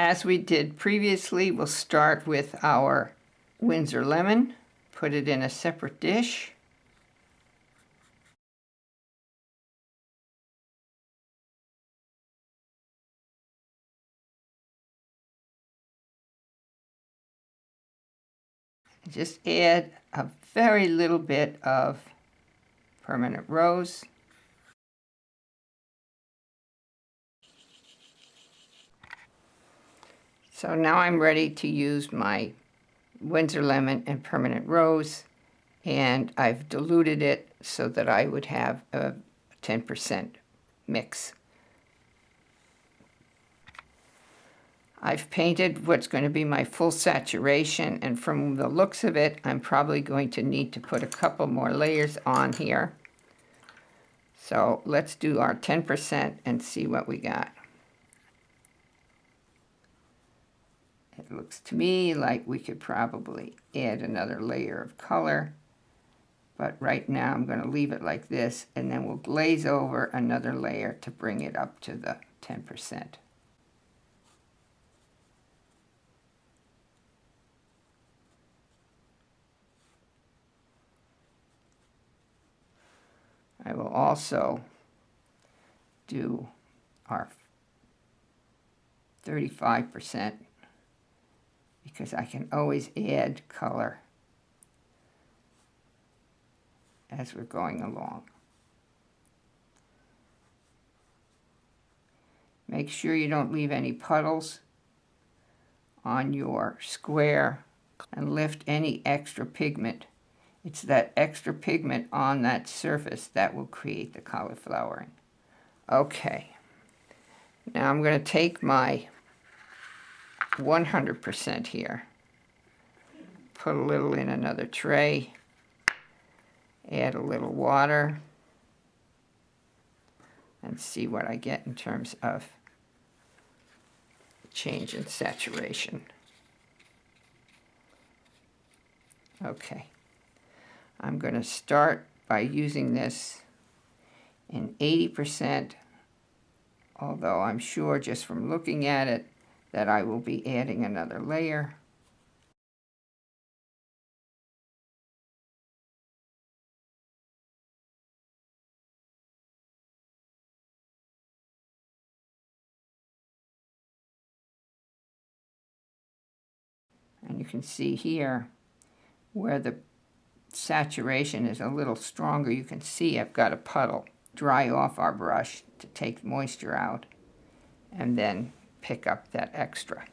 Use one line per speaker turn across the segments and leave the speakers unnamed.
as we did previously, we'll start with our Windsor lemon, put it in a separate dish. Just add a very little bit of permanent rose. So now I'm ready to use my Windsor lemon and permanent rose, and I've diluted it so that I would have a 10% mix. I've painted what's going to be my full saturation, and from the looks of it, I'm probably going to need to put a couple more layers on here. So let's do our 10% and see what we got. It looks to me like we could probably add another layer of color, but right now I'm going to leave it like this, and then we'll glaze over another layer to bring it up to the 10%. I will also do our 35% because I can always add color as we're going along. Make sure you don't leave any puddles on your square, and lift any extra pigment. It's that extra pigment on that surface that will create the cauliflowering. Okay, now I'm going to take my 100% here, put a little in another tray, add a little water, and see what I get in terms of change in saturation. Okay. I'm going to start by using this in 80%, although I'm sure just from looking at it that I will be adding another layer. And you can see here where the saturation is a little stronger. You can see I've got a puddle. Dry off our brush to take moisture out and then pick up that extra.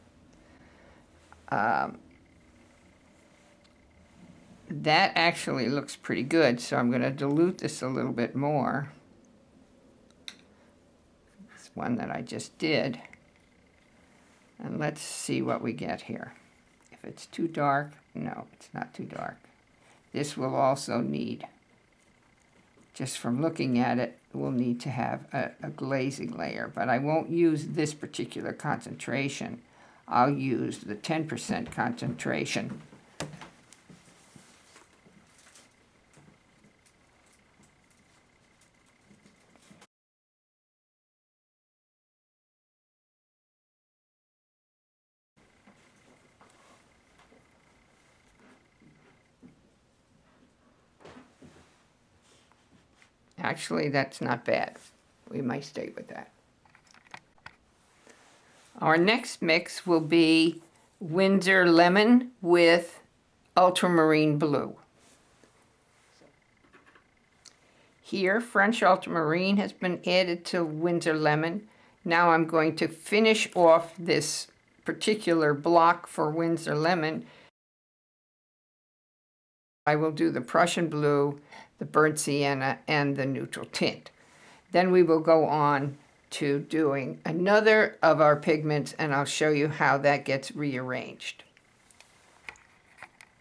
That actually looks pretty good, so I'm going to dilute this a little bit more. This one that I just did. And let's see what we get here. If it's too dark, no, it's not too dark. This will also need, just from looking at it, we'll need to have a glazing layer, but I won't use this particular concentration. I'll use the 10% concentration. Actually, that's not bad. We might stay with that. Our next mix will be Windsor lemon with ultramarine blue. Here, French ultramarine has been added to Windsor lemon. Now I'm going to finish off this particular block for Windsor lemon. I will do the Prussian blue, the burnt sienna, and the neutral tint. Then we will go on to doing another of our pigments, and I'll show you how that gets rearranged.